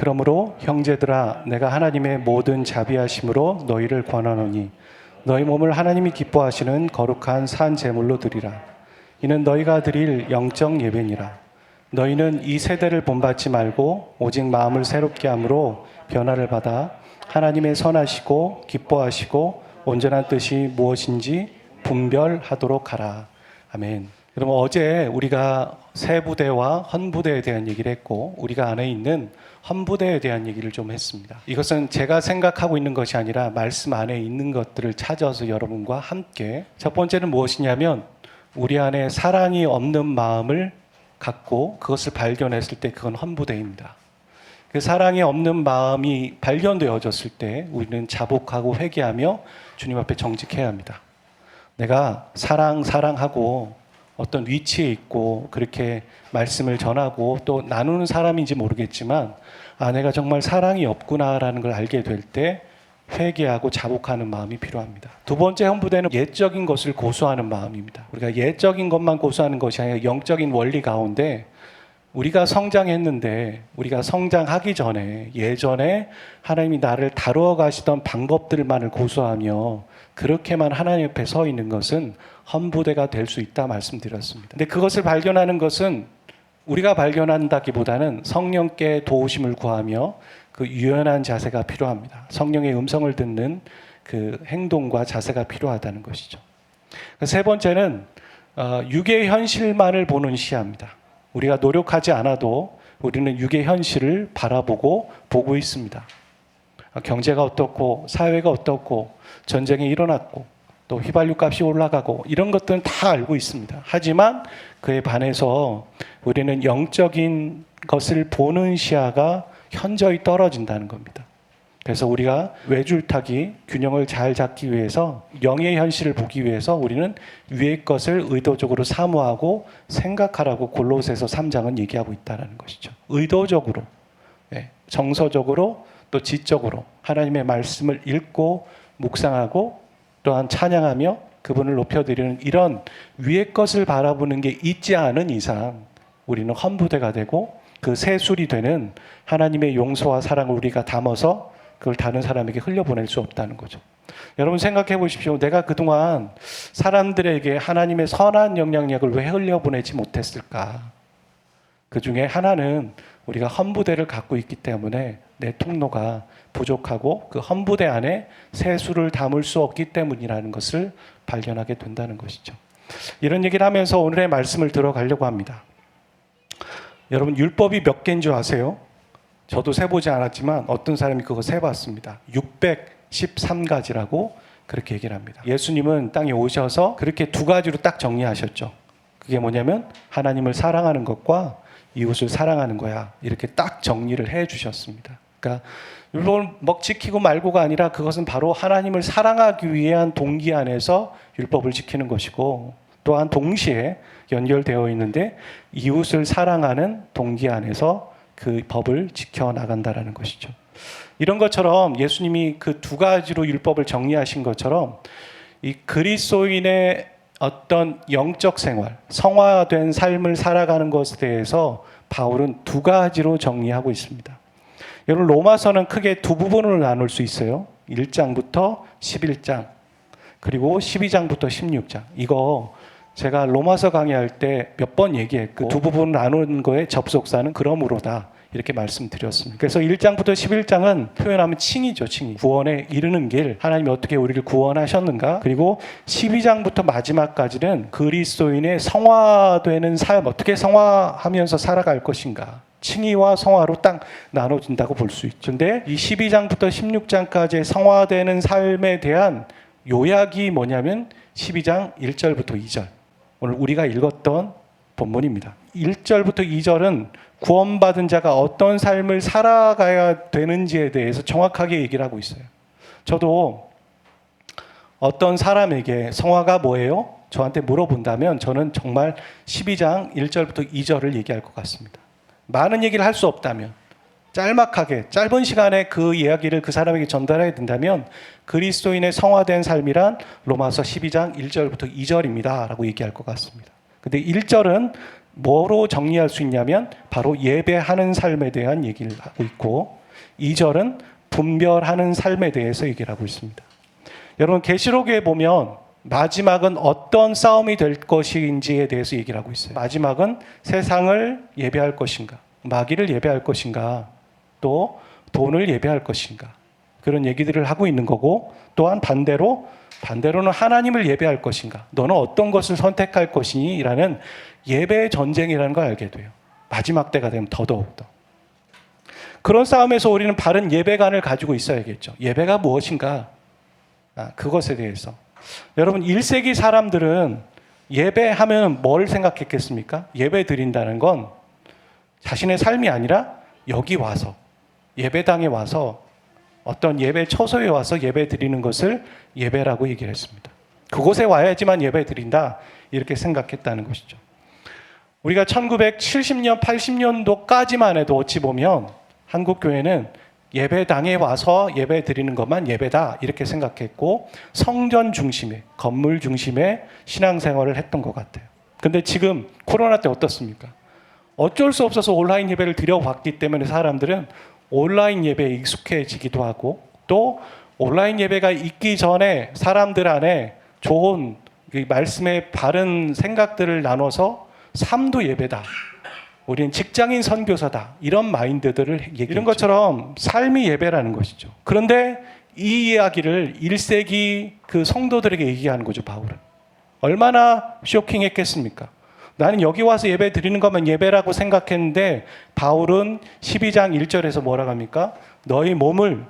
그러므로 형제들아 내가 하나님의 모든 자비하심으로 너희를 권하노니 너희 몸을 하나님이 기뻐하시는 거룩한 산 제물로 드리라. 이는 너희가 드릴 영적 예배니라. 너희는 이 세대를 본받지 말고 오직 마음을 새롭게 함으로 변화를 받아 하나님의 선하시고 기뻐하시고 온전한 뜻이 무엇인지 분별하도록 하라. 아멘. 여러분, 어제 우리가 세부대와 헌부대에 대한 얘기를 했고 우리가 안에 있는 헌부대에 대한 얘기를 좀 했습니다. 이것은 제가 생각하고 있는 것이 아니라 말씀 안에 있는 것들을 찾아서 여러분과 함께, 첫 번째는 무엇이냐면 우리 안에 사랑이 없는 마음을 갖고 그것을 발견했을 때 그건 헌부대입니다. 그 사랑이 없는 마음이 발견되어졌을 때 우리는 자복하고 회개하며 주님 앞에 정직해야 합니다. 내가 사랑하고 어떤 위치에 있고 그렇게 말씀을 전하고 또 나누는 사람인지 모르겠지만 내가 정말 사랑이 없구나라는 걸 알게 될 때 회개하고 자복하는 마음이 필요합니다. 두 번째 헌부대는 예적인 것을 고수하는 마음입니다. 우리가 예적인 것만 고수하는 것이 아니라 영적인 원리 가운데 우리가 성장했는데 우리가 성장하기 전에 예전에 하나님이 나를 다루어 가시던 방법들만을 고수하며 그렇게만 하나님 옆에 서 있는 것은 헌부대가 될 수 있다 말씀드렸습니다. 근데 그것을 발견하는 것은 우리가 발견한다기보다는 성령께 도우심을 구하며 그 유연한 자세가 필요합니다. 성령의 음성을 듣는 그 행동과 자세가 필요하다는 것이죠. 세 번째는 육의 현실만을 보는 시야입니다. 우리가 노력하지 않아도 우리는 육의 현실을 바라보고 보고 있습니다. 경제가 어떻고 사회가 어떻고 전쟁이 일어났고 또 휘발유 값이 올라가고 이런 것들은 다 알고 있습니다. 하지만 그에 반해서 우리는 영적인 것을 보는 시야가 현저히 떨어진다는 겁니다. 그래서 우리가 외줄타기 균형을 잘 잡기 위해서 영의 현실을 보기 위해서 우리는 위의 것을 의도적으로 사모하고 생각하라고 골로새서 3장은 얘기하고 있다는 것이죠. 의도적으로, 정서적으로 또 지적으로 하나님의 말씀을 읽고 묵상하고 또한 찬양하며 그분을 높여드리는 이런 위의 것을 바라보는 게 있지 않은 이상 우리는 헌부대가 되고 그 세술이 되는 하나님의 용서와 사랑을 우리가 담아서 그걸 다른 사람에게 흘려보낼 수 없다는 거죠. 여러분 생각해 보십시오. 내가 그동안 사람들에게 하나님의 선한 영향력을 왜 흘려보내지 못했을까? 그 중에 하나는 우리가 헌부대를 갖고 있기 때문에 내 통로가 부족하고 그 헌부대 안에 세수를 담을 수 없기 때문이라는 것을 발견하게 된다는 것이죠. 이런 얘기를 하면서 오늘의 말씀을 들어가려고 합니다. 여러분 율법이 몇 개인 줄 아세요? 저도 세보지 않았지만 어떤 사람이 그거 세봤습니다. 613가지라고 그렇게 얘기를 합니다. 예수님은 땅에 오셔서 그렇게 두 가지로 딱 정리하셨죠. 그게 뭐냐면 하나님을 사랑하는 것과 이웃을 사랑하는 거야. 이렇게 딱 정리를 해 주셨습니다. 그러니까 율법을 지키고 말고가 아니라 그것은 바로 하나님을 사랑하기 위한 동기 안에서 율법을 지키는 것이고 또한 동시에 연결되어 있는데 이웃을 사랑하는 동기 안에서 그 법을 지켜나간다라는 것이죠. 이런 것처럼 예수님이 그 두 가지로 율법을 정리하신 것처럼 이 그리스도인의 어떤 영적 생활, 성화된 삶을 살아가는 것에 대해서 바울은 두 가지로 정리하고 있습니다. 여러분 로마서는 크게 두 부분으로 나눌 수 있어요. 1장부터 11장 그리고 12장부터 16장. 이거 제가 로마서 강의할 때 몇 번 얘기했고 두 부분을 나누는 거에 접속사는 그러므로다 이렇게 말씀드렸습니다. 그래서 1장부터 11장은 표현하면 칭이죠. 칭이. 구원에 이르는 길, 하나님이 어떻게 우리를 구원하셨는가. 그리고 12장부터 마지막까지는 그리스도인의 성화되는 삶, 어떻게 성화하면서 살아갈 것인가. 칭의와 성화로 딱 나눠진다고 볼 수 있죠. 근데 이 12장부터 16장까지의 성화되는 삶에 대한 요약이 뭐냐면 12장 1절부터 2절. 오늘 우리가 읽었던 본문입니다. 1절부터 2절은 구원받은 자가 어떤 삶을 살아가야 되는지에 대해서 정확하게 얘기를 하고 있어요. 저도 어떤 사람에게 성화가 뭐예요? 저한테 물어본다면 저는 정말 12장 1절부터 2절을 얘기할 것 같습니다. 많은 얘기를 할 수 없다면 짤막하게 짧은 시간에 그 이야기를 그 사람에게 전달해야 된다면 그리스도인의 성화된 삶이란 로마서 12장 1절부터 2절입니다 라고 얘기할 것 같습니다. 근데 1절은 뭐로 정리할 수 있냐면 바로 예배하는 삶에 대한 얘기를 하고 있고 2절은 분별하는 삶에 대해서 얘기를 하고 있습니다. 여러분 계시록에 보면 마지막은 어떤 싸움이 될 것인지에 대해서 얘기를 하고 있어요. 마지막은 세상을 예배할 것인가, 마귀를 예배할 것인가, 또 돈을 예배할 것인가, 그런 얘기들을 하고 있는 거고, 또한 반대로는 하나님을 예배할 것인가, 너는 어떤 것을 선택할 것이니? 라는 예배의 전쟁이라는 걸 알게 돼요. 마지막 때가 되면 더더욱더. 그런 싸움에서 우리는 바른 예배관을 가지고 있어야겠죠. 예배가 무엇인가? 그것에 대해서. 여러분 1세기 사람들은 예배하면 뭘 생각했겠습니까? 예배 드린다는 건 자신의 삶이 아니라 여기 와서 예배당에 와서 어떤 예배 처소에 와서 예배 드리는 것을 예배라고 얘기를 했습니다. 그곳에 와야지만 예배 드린다 이렇게 생각했다는 것이죠. 우리가 1970년 80년도까지만 해도 어찌 보면 한국교회는 예배당에 와서 예배 드리는 것만 예배다 이렇게 생각했고 성전 중심의 건물 중심의 신앙생활을 했던 것 같아요. 근데 지금 코로나 때 어떻습니까? 어쩔 수 없어서 온라인 예배를 드려봤기 때문에 사람들은 온라인 예배에 익숙해지기도 하고 또 온라인 예배가 있기 전에 사람들 안에 좋은 말씀의 바른 생각들을 나눠서 삶도 예배다. 우리는 직장인 선교사다. 이런 마인드들을 얘기했죠. 이런 것처럼 삶이 예배라는 것이죠. 그런데 이 이야기를 1세기 그 성도들에게 얘기하는 거죠, 바울은. 얼마나 쇼킹했겠습니까? 나는 여기 와서 예배 드리는 것만 예배라고 생각했는데 바울은 12장 1절에서 뭐라고 합니까? 너희 몸을,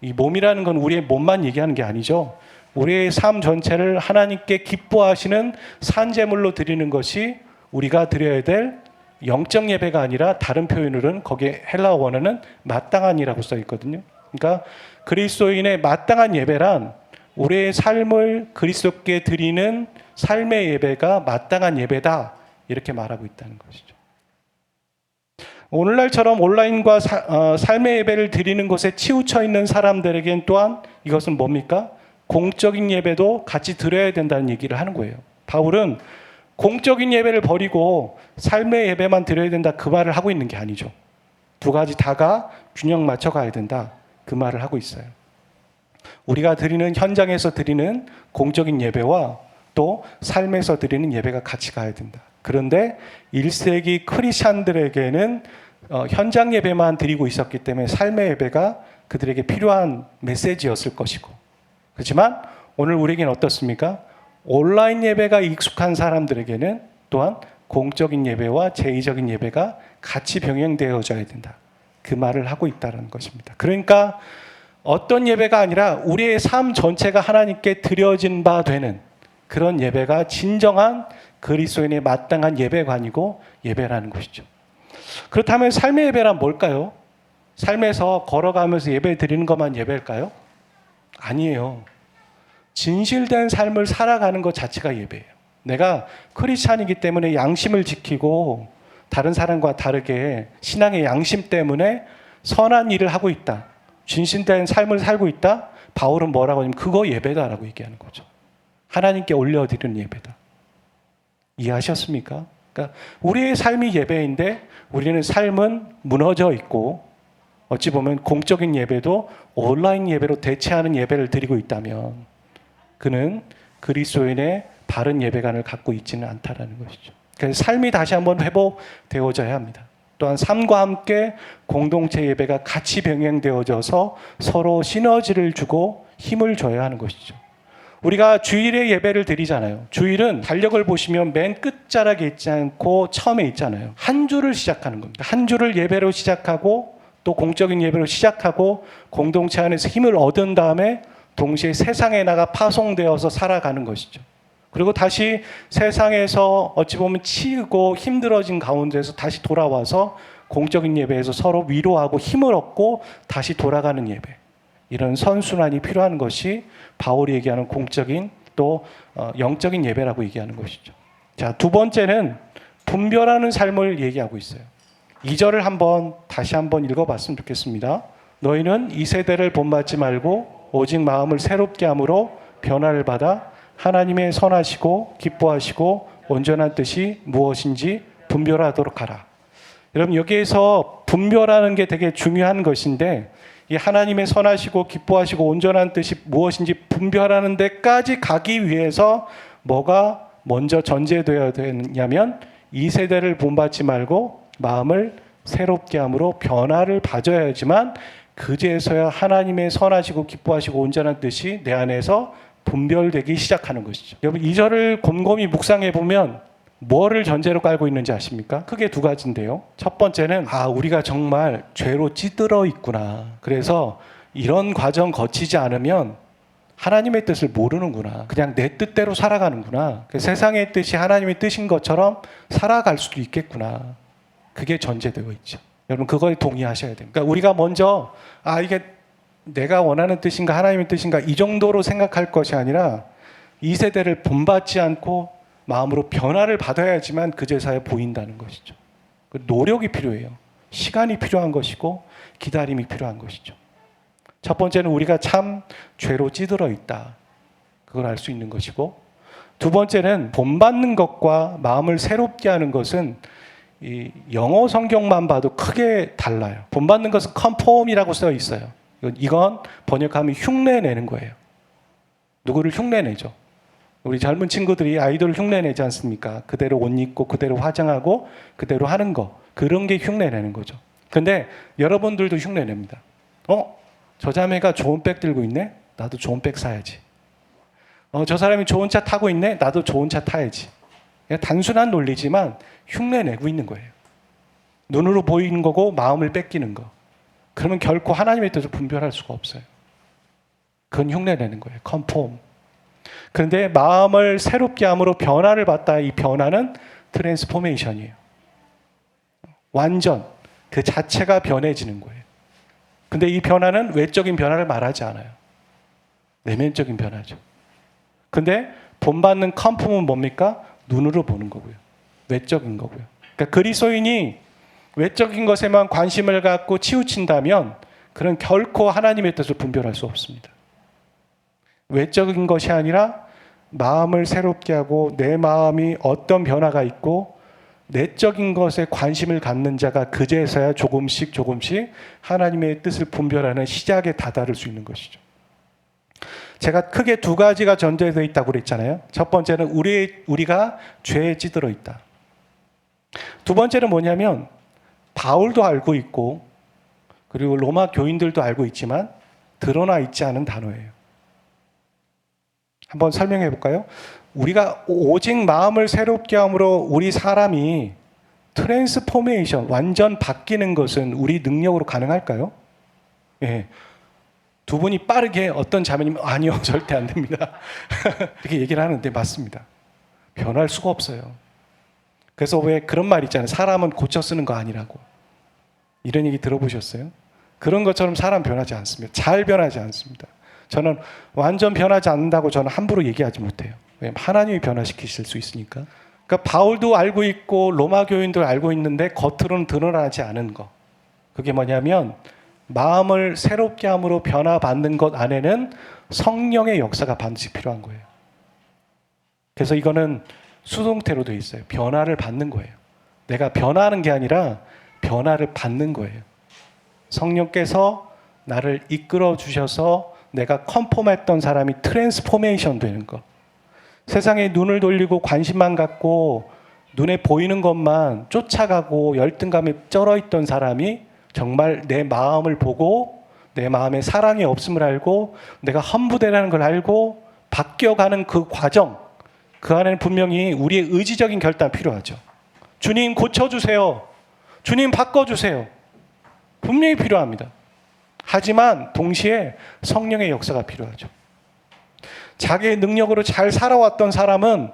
이 몸이라는 건 우리의 몸만 얘기하는 게 아니죠. 우리의 삶 전체를 하나님께 기뻐하시는 산제물로 드리는 것이 우리가 드려야 될 영적 예배가 아니라 다른 표현으로는 거기에 헬라어 원어는 마땅한이라고 써 있거든요. 그러니까 그리스도인의 마땅한 예배란 우리의 삶을 그리스도께 드리는 삶의 예배가 마땅한 예배다 이렇게 말하고 있다는 것이죠. 오늘날처럼 온라인과 삶의 예배를 드리는 곳에 치우쳐 있는 사람들에겐 또한 이것은 뭡니까? 공적인 예배도 같이 드려야 된다는 얘기를 하는 거예요. 바울은 공적인 예배를 버리고 삶의 예배만 드려야 된다 그 말을 하고 있는 게 아니죠. 두 가지 다가 균형 맞춰 가야 된다 그 말을 하고 있어요. 우리가 드리는 현장에서 드리는 공적인 예배와 또 삶에서 드리는 예배가 같이 가야 된다. 그런데 1세기 크리스찬들에게는 현장 예배만 드리고 있었기 때문에 삶의 예배가 그들에게 필요한 메시지였을 것이고, 그렇지만 오늘 우리에게는 어떻습니까? 온라인 예배가 익숙한 사람들에게는 또한 공적인 예배와 제의적인 예배가 같이 병행되어져야 된다. 그 말을 하고 있다는 것입니다. 그러니까 어떤 예배가 아니라 우리의 삶 전체가 하나님께 드려진 바 되는 그런 예배가 진정한 그리스도인의 마땅한 예배관이고 예배라는 것이죠. 그렇다면 삶의 예배란 뭘까요? 삶에서 걸어가면서 예배 드리는 것만 예배일까요? 아니에요. 진실된 삶을 살아가는 것 자체가 예배예요. 내가 크리스찬이기 때문에 양심을 지키고 다른 사람과 다르게 신앙의 양심 때문에 선한 일을 하고 있다. 진실된 삶을 살고 있다. 바울은 뭐라고 하냐면 그거 예배다라고 얘기하는 거죠. 하나님께 올려드리는 예배다. 이해하셨습니까? 그러니까 우리의 삶이 예배인데 우리는 삶은 무너져 있고 어찌 보면 공적인 예배도 온라인 예배로 대체하는 예배를 드리고 있다면 그는 그리스도인의 바른 예배관을 갖고 있지는 않다라는 것이죠. 그래서 삶이 다시 한번 회복되어져야 합니다. 또한 삶과 함께 공동체 예배가 같이 병행되어져서 서로 시너지를 주고 힘을 줘야 하는 것이죠. 우리가 주일에 예배를 드리잖아요. 주일은 달력을 보시면 맨 끝자락에 있지 않고 처음에 있잖아요. 한 주를 시작하는 겁니다. 한 주를 예배로 시작하고 또 공적인 예배로 시작하고 공동체 안에서 힘을 얻은 다음에 동시에 세상에 나가 파송되어서 살아가는 것이죠. 그리고 다시 세상에서 어찌 보면 치이고 힘들어진 가운데서 다시 돌아와서 공적인 예배에서 서로 위로하고 힘을 얻고 다시 돌아가는 예배. 이런 선순환이 필요한 것이 바울이 얘기하는 공적인 또 영적인 예배라고 얘기하는 것이죠. 자, 두 번째는 분별하는 삶을 얘기하고 있어요. 2절을 다시 한번 읽어봤으면 좋겠습니다. 너희는 이 세대를 본받지 말고 오직 마음을 새롭게 함으로 변화를 받아 하나님의 선하시고 기뻐하시고 온전한 뜻이 무엇인지 분별하도록 하라. 여러분, 여기에서 분별하는 게 되게 중요한 것인데, 이 하나님의 선하시고 기뻐하시고 온전한 뜻이 무엇인지 분별하는 데까지 가기 위해서 뭐가 먼저 전제되어야 되냐면, 이 세대를 본받지 말고 마음을 새롭게 함으로 변화를 가져야지만 그제서야 하나님의 선하시고 기뻐하시고 온전한 뜻이 내 안에서 분별되기 시작하는 것이죠. 여러분, 이 절을 곰곰이 묵상해 보면 뭐를 전제로 깔고 있는지 아십니까? 크게 두 가지인데요. 첫 번째는 우리가 정말 죄로 찌들어 있구나. 그래서 이런 과정 거치지 않으면 하나님의 뜻을 모르는구나. 그냥 내 뜻대로 살아가는구나. 세상의 뜻이 하나님의 뜻인 것처럼 살아갈 수도 있겠구나. 그게 전제되어 있죠. 여러분, 그거에 동의하셔야 됩니다. 그러니까 우리가 먼저 이게 내가 원하는 뜻인가 하나님의 뜻인가 이 정도로 생각할 것이 아니라 이 세대를 본받지 않고 마음으로 변화를 받아야지만 그제서야 보인다는 것이죠. 노력이 필요해요. 시간이 필요한 것이고 기다림이 필요한 것이죠. 첫 번째는 우리가 참 죄로 찌들어 있다. 그걸 알 수 있는 것이고, 두 번째는 본받는 것과 마음을 새롭게 하는 것은 이 영어 성경만 봐도 크게 달라요. 본받는 것은 컨폼이라고 써 있어요. 이건 번역하면 흉내내는 거예요. 누구를 흉내내죠. 우리 젊은 친구들이 아이돌 흉내내지 않습니까? 그대로 옷 입고 그대로 화장하고 그대로 하는 거. 그런 게 흉내내는 거죠. 근데 여러분들도 흉내냅니다. 저 자매가 좋은 백 들고 있네? 나도 좋은 백 사야지. 저 사람이 좋은 차 타고 있네? 나도 좋은 차 타야지. 그냥 단순한 논리지만 흉내내고 있는 거예요. 눈으로 보이는 거고 마음을 뺏기는 거. 그러면 결코 하나님의 뜻을 분별할 수가 없어요. 그건 흉내내는 거예요. 컨폼. 그런데 마음을 새롭게 함으로 변화를 받다. 이 변화는 트랜스포메이션이에요. 완전 그 자체가 변해지는 거예요. 근데 이 변화는 외적인 변화를 말하지 않아요. 내면적인 변화죠. 근데 본받는 컨폼은 뭡니까? 눈으로 보는 거고요. 외적인 거고요. 그러니까 그리스도인이 외적인 것에만 관심을 갖고 치우친다면 그는 결코 하나님의 뜻을 분별할 수 없습니다. 외적인 것이 아니라 마음을 새롭게 하고 내 마음이 어떤 변화가 있고 내적인 것에 관심을 갖는 자가 그제서야 조금씩 하나님의 뜻을 분별하는 시작에 다다를 수 있는 것이죠. 제가 크게 두 가지가 전제되어 있다고 그랬잖아요. 첫 번째는 우리가 죄에 찌들어 있다. 두 번째는 뭐냐면 바울도 알고 있고 그리고 로마 교인들도 알고 있지만 드러나 있지 않은 단어예요. 한번 설명해 볼까요? 우리가 오직 마음을 새롭게 함으로 우리 사람이 트랜스포메이션, 완전 바뀌는 것은 우리 능력으로 가능할까요? 예. 두 분이 빠르게 어떤 자매님 아니요 절대 안 됩니다. 이렇게 얘기를 하는데 맞습니다. 변할 수가 없어요. 그래서 왜 그런 말 있잖아요. 사람은 고쳐 쓰는 거 아니라고. 이런 얘기 들어보셨어요? 그런 것처럼 사람 변하지 않습니다. 잘 변하지 않습니다. 저는 완전 변하지 않는다고 저는 함부로 얘기하지 못해요. 왜냐하면 하나님이 변화시키실 수 있으니까. 그러니까 바울도 알고 있고 로마 교인도 알고 있는데 겉으로는 드러나지 않은 거. 그게 뭐냐면 마음을 새롭게 함으로 변화받는 것 안에는 성령의 역사가 반드시 필요한 거예요. 그래서 이거는 수동태로 되어 있어요. 변화를 받는 거예요. 내가 변화하는 게 아니라 변화를 받는 거예요. 성령께서 나를 이끌어 주셔서 내가 컨폼했던 사람이 트랜스포메이션 되는 거. 세상에 눈을 돌리고 관심만 갖고 눈에 보이는 것만 쫓아가고 열등감에 쩔어있던 사람이 정말 내 마음을 보고 내 마음에 사랑이 없음을 알고 내가 험부되라는 걸 알고 바뀌어가는 그 과정, 그 안에는 분명히 우리의 의지적인 결단 필요하죠. 주님 고쳐주세요. 주님 바꿔주세요. 분명히 필요합니다. 하지만 동시에 성령의 역사가 필요하죠. 자기의 능력으로 잘 살아왔던 사람은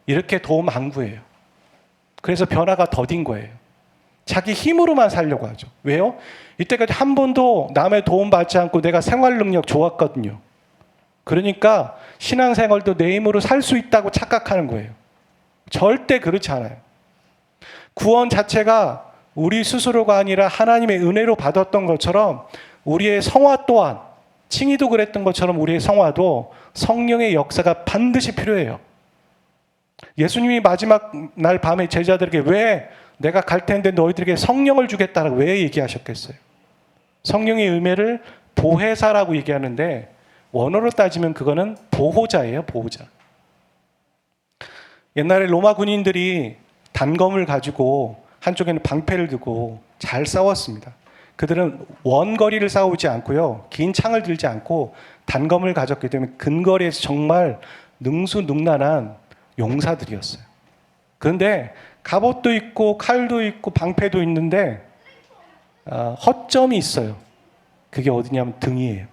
이렇게 도움 안 구해요. 그래서 변화가 더딘 거예요. 자기 힘으로만 살려고 하죠. 왜요? 이때까지 한 번도 남의 도움 받지 않고 내가 생활 능력 좋았거든요. 그러니까 신앙생활도 내 힘으로 살 수 있다고 착각하는 거예요. 절대 그렇지 않아요. 구원 자체가 우리 스스로가 아니라 하나님의 은혜로 받았던 것처럼 우리의 성화 또한 칭의도 그랬던 것처럼 우리의 성화도 성령의 역사가 반드시 필요해요. 예수님이 마지막 날 밤에 제자들에게 왜 내가 갈 텐데 너희들에게 성령을 주겠다라고 왜 얘기하셨겠어요? 성령의 의미를 보혜사라고 얘기하는데 원어로 따지면 그거는 보호자예요, 보호자. 옛날에 로마 군인들이 단검을 가지고 한쪽에는 방패를 두고 잘 싸웠습니다. 그들은 원거리를 싸우지 않고요, 긴 창을 들지 않고 단검을 가졌기 때문에 근거리에서 정말 능수능란한 용사들이었어요. 그런데 갑옷도 있고 칼도 있고 방패도 있는데 허점이 있어요. 그게 어디냐면 등이에요.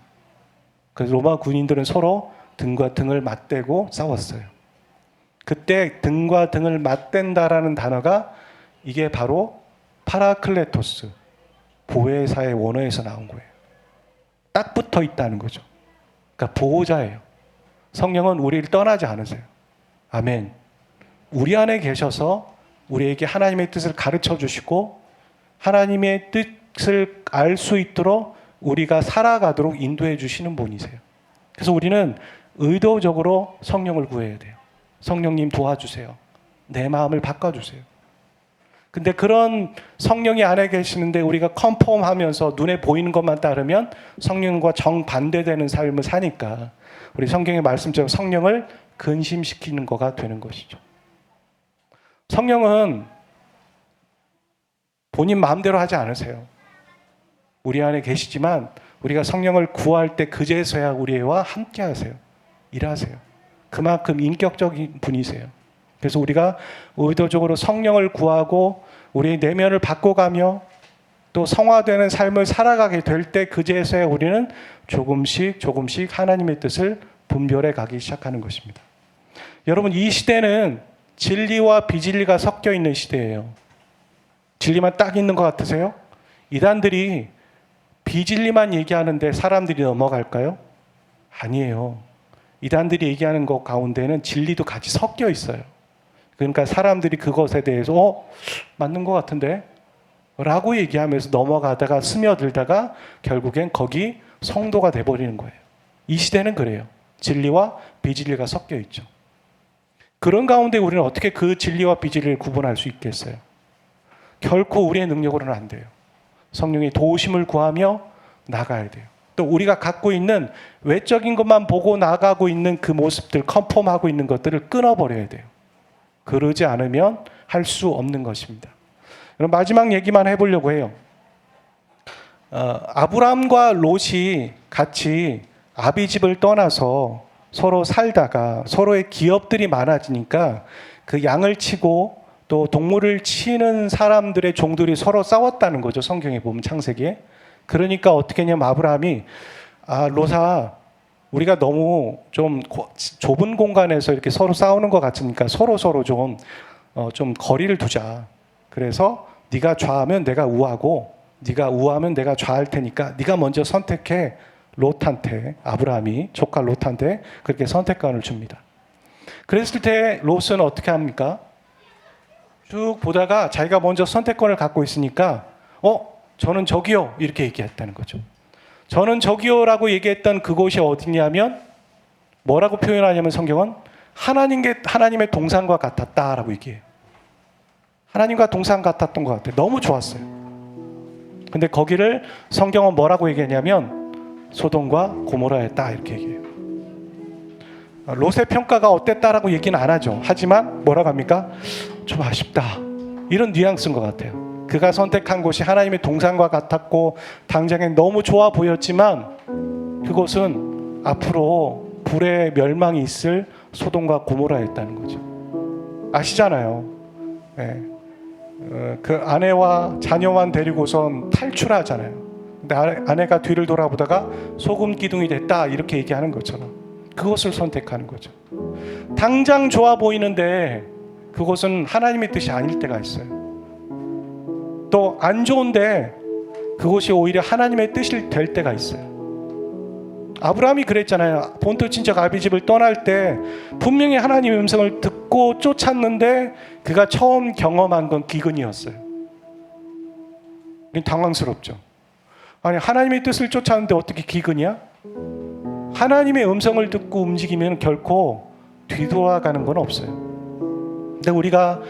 그래서 로마 군인들은 서로 등과 등을 맞대고 싸웠어요. 그때 등과 등을 맞댄다라는 단어가 이게 바로 파라클레토스, 보혜사의 원어에서 나온 거예요. 딱 붙어 있다는 거죠. 그러니까 보호자예요. 성령은 우리를 떠나지 않으세요. 아멘. 우리 안에 계셔서 우리에게 하나님의 뜻을 가르쳐 주시고 하나님의 뜻을 알 수 있도록 우리가 살아가도록 인도해 주시는 분이세요. 그래서 우리는 의도적으로 성령을 구해야 돼요. 성령님 도와주세요. 내 마음을 바꿔주세요. 근데 그런 성령이 안에 계시는데 우리가 컨펌하면서 눈에 보이는 것만 따르면 성령과 정반대되는 삶을 사니까 우리 성경의 말씀처럼 성령을 근심시키는 거가 되는 것이죠. 성령은 본인 마음대로 하지 않으세요. 우리 안에 계시지만 우리가 성령을 구할 때 그제서야 우리와 함께 하세요. 일하세요. 그만큼 인격적인 분이세요. 그래서 우리가 의도적으로 성령을 구하고 우리의 내면을 바꿔가며 또 성화되는 삶을 살아가게 될 때 그제서야 우리는 조금씩 하나님의 뜻을 분별해 가기 시작하는 것입니다. 여러분, 이 시대는 진리와 비진리가 섞여 있는 시대예요. 진리만 딱 있는 것 같으세요? 이단들이 비진리만 얘기하는데 사람들이 넘어갈까요? 아니에요. 이단들이 얘기하는 것 가운데는 진리도 같이 섞여 있어요. 그러니까 사람들이 그것에 대해서 맞는 것 같은데? 라고 얘기하면서 넘어가다가 스며들다가 결국엔 거기 성도가 돼버리는 거예요. 이 시대는 그래요. 진리와 비진리가 섞여 있죠. 그런 가운데 우리는 어떻게 그 진리와 비진리를 구분할 수 있겠어요? 결코 우리의 능력으로는 안 돼요. 성령의 도우심을 구하며 나가야 돼요. 또 우리가 갖고 있는 외적인 것만 보고 나가고 있는 그 모습들, 컨펌하고 있는 것들을 끊어버려야 돼요. 그러지 않으면 할 수 없는 것입니다. 그럼 마지막 얘기만 해보려고 해요. 아브라함과 롯이 같이 아비집을 떠나서 서로 살다가 서로의 기업들이 많아지니까 그 양을 치고 또 동물을 치는 사람들의 종들이 서로 싸웠다는 거죠. 성경에 보면 창세기에. 그러니까 어떻게 했냐면 아브라함이 롯아, 우리가 너무 좀 좁은 공간에서 이렇게 서로 싸우는 것 같으니까 서로 좀 거리를 두자. 그래서 네가 좌하면 내가 우하고 네가 우하면 내가 좌할 테니까 네가 먼저 선택해. 롯한테, 아브라함이 조카 롯한테 그렇게 선택권을 줍니다. 그랬을 때 롯은 어떻게 합니까? 쭉 보다가 자기가 먼저 선택권을 갖고 있으니까 저는 저기요 이렇게 얘기했다는 거죠. 저는 저기요라고 얘기했던 그곳이 어디냐면 뭐라고 표현하냐면 성경은 하나님의 동산과 같았다라고 얘기해요. 하나님과 동산 같았던 것 같아요. 너무 좋았어요. 근데 거기를 성경은 뭐라고 얘기하냐면 소돔과 고모라였다 이렇게 얘기해요. 롯의 평가가 어땠다라고 얘기는 안 하죠. 하지만 뭐라고 합니까? 좀 아쉽다. 이런 뉘앙스인 것 같아요. 그가 선택한 곳이 하나님의 동산과 같았고 당장에 너무 좋아 보였지만 그곳은 앞으로 불의 멸망이 있을 소돔과 고모라였다는 거죠. 아시잖아요. 네. 그 아내와 자녀만 데리고선 탈출하잖아요. 근데 아내가 뒤를 돌아보다가 소금 기둥이 됐다 이렇게 얘기하는 것처럼 그것을 선택하는 거죠. 당장 좋아 보이는데 그것은 하나님의 뜻이 아닐 때가 있어요. 또 안 좋은데 그것이 오히려 하나님의 뜻이 될 때가 있어요. 아브라함이 그랬잖아요. 본토 친척 아비집을 떠날 때 분명히 하나님의 음성을 듣고 쫓았는데 그가 처음 경험한 건 기근이었어요. 당황스럽죠. 아니, 하나님의 뜻을 쫓았는데 어떻게 기근이야? 하나님의 음성을 듣고 움직이면 결코 뒤돌아가는 건 없어요. 근데 우리가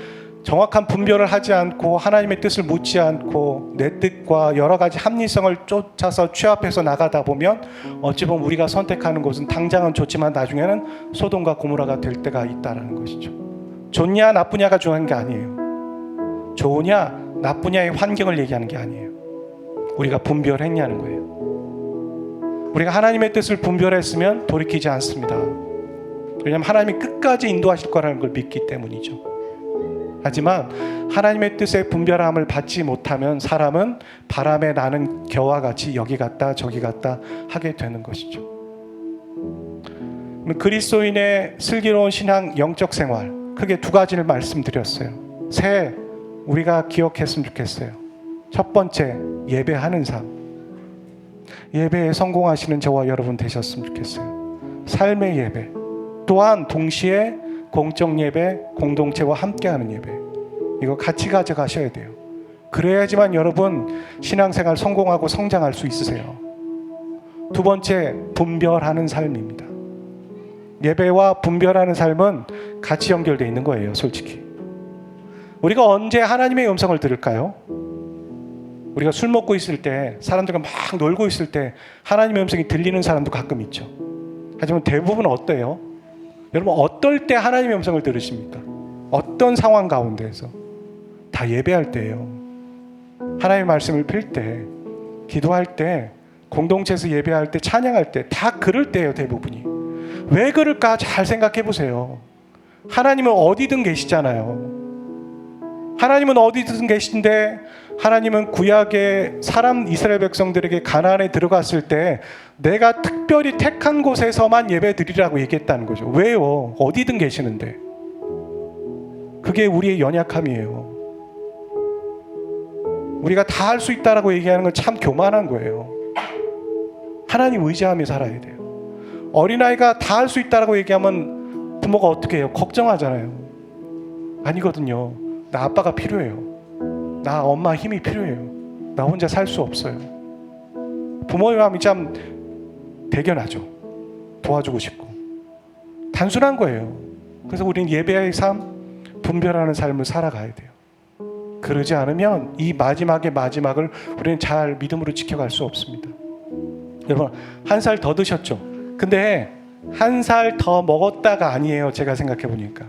정확한 분별을 하지 않고 하나님의 뜻을 묻지 않고 내 뜻과 여러 가지 합리성을 쫓아서 취합해서 나가다 보면 어찌 보면 우리가 선택하는 곳은 당장은 좋지만 나중에는 소돔과 고모라가 될 때가 있다는 것이죠. 좋냐 나쁘냐가 중요한 게 아니에요. 좋으냐 나쁘냐의 환경을 얘기하는 게 아니에요. 우리가 분별했냐는 거예요. 우리가 하나님의 뜻을 분별했으면 돌이키지 않습니다. 왜냐하면 하나님이 끝까지 인도하실 거라는 걸 믿기 때문이죠. 하지만 하나님의 뜻의 분별함을 받지 못하면 사람은 바람에 나는 겨와 같이 여기 갔다 저기 갔다 하게 되는 것이죠. 그리스도인의 슬기로운 신앙 영적 생활, 크게 두 가지를 말씀드렸어요. 새 우리가 기억했으면 좋겠어요. 첫 번째, 예배하는 삶. 예배에 성공하시는 저와 여러분 되셨으면 좋겠어요. 삶의 예배, 또한 동시에 공적 예배, 공동체와 함께하는 예배, 이거 같이 가져가셔야 돼요. 그래야지만 여러분 신앙생활 성공하고 성장할 수 있으세요. 두 번째, 분별하는 삶입니다. 예배와 분별하는 삶은 같이 연결되어 있는 거예요. 솔직히 우리가 언제 하나님의 음성을 들을까요? 우리가 술 먹고 있을 때, 사람들과 막 놀고 있을 때 하나님의 음성이 들리는 사람도 가끔 있죠. 하지만 대부분 어때요? 여러분 어떨 때 하나님의 음성을 들으십니까? 어떤 상황 가운데에서? 다 예배할 때예요. 하나님의 말씀을 필 때, 기도할 때, 공동체에서 예배할 때, 찬양할 때, 다 그럴 때예요. 대부분이. 왜 그럴까 잘 생각해 보세요. 하나님은 어디든 계시잖아요. 하나님은 어디든 계신데, 하나님은 구약의 사람 이스라엘 백성들에게 가나안에 들어갔을 때 내가 특별히 택한 곳에서만 예배 드리라고 얘기했다는 거죠. 왜요? 어디든 계시는데. 그게 우리의 연약함이에요. 우리가 다 할 수 있다라고 얘기하는 건 참 교만한 거예요. 하나님 의지하며 살아야 돼요. 어린아이가 다 할 수 있다라고 얘기하면 부모가 어떻게 해요? 걱정하잖아요. 아니거든요. 나 아빠가 필요해요. 나 엄마 힘이 필요해요. 나 혼자 살 수 없어요. 부모의 마음이 참 대견하죠. 도와주고 싶고. 단순한 거예요. 그래서 우리는 예배의 삶, 분별하는 삶을 살아가야 돼요. 그러지 않으면 이 마지막의 마지막을 우리는 잘 믿음으로 지켜갈 수 없습니다. 여러분, 한 살 더 드셨죠? 근데 한 살 더 먹었다가 아니에요. 제가 생각해 보니까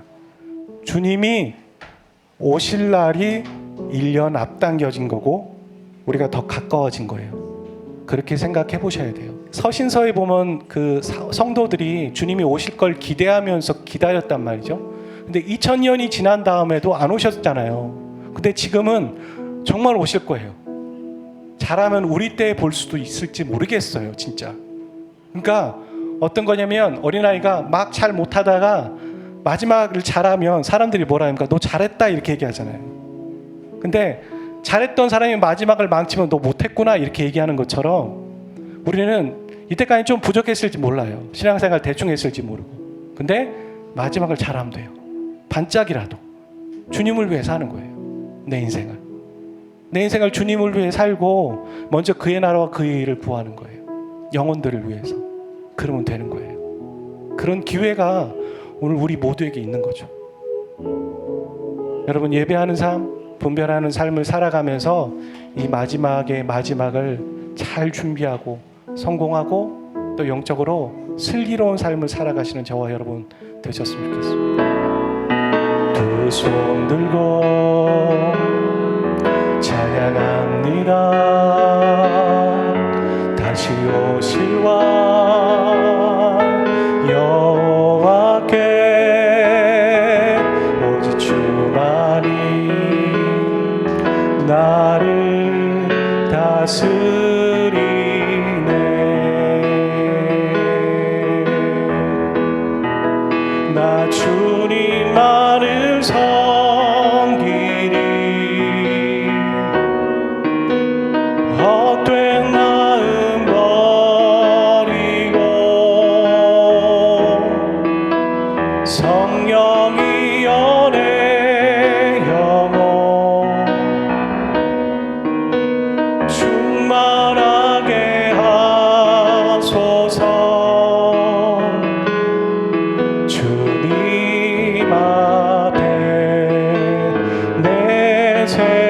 주님이 오실 날이 1년 앞당겨진 거고 우리가 더 가까워진 거예요. 그렇게 생각해 보셔야 돼요. 서신서에 보면 그 성도들이 주님이 오실 걸 기대하면서 기다렸단 말이죠. 근데 2000년이 지난 다음에도 안 오셨잖아요. 근데 지금은 정말 오실 거예요. 잘하면 우리 때 볼 수도 있을지 모르겠어요. 진짜. 그러니까 어떤 거냐면 어린아이가 막 잘 못하다가 마지막을 잘하면 사람들이 뭐라 합니까? 너 잘했다 이렇게 얘기하잖아요. 근데 잘했던 사람이 마지막을 망치면 너 못했구나 이렇게 얘기하는 것처럼 우리는 이때까지 좀 부족했을지 몰라요. 신앙생활 대충 했을지 모르고. 근데 마지막을 잘하면 돼요. 반짝이라도 주님을 위해 사는 거예요. 내 인생을 주님을 위해 살고 먼저 그의 나라와 그의 일을 구하는 거예요. 영혼들을 위해서. 그러면 되는 거예요. 그런 기회가 오늘 우리 모두에게 있는 거죠. 여러분, 예배하는 삶, 분별하는 삶을 살아가면서 이 마지막의 마지막을 잘 준비하고 성공하고 또 영적으로 슬기로운 삶을 살아가시는 저와 여러분 되셨으면 좋겠습니다. 두 손 들고 찬양합니다. 다시 오실 왕 여호와께 오직 주만이 나를 다스리네. 나 주님만을 섬기리. 헛된 마음 버리고 성령이 연애 영혼 충만하게 하소서. 주님 앞에 죄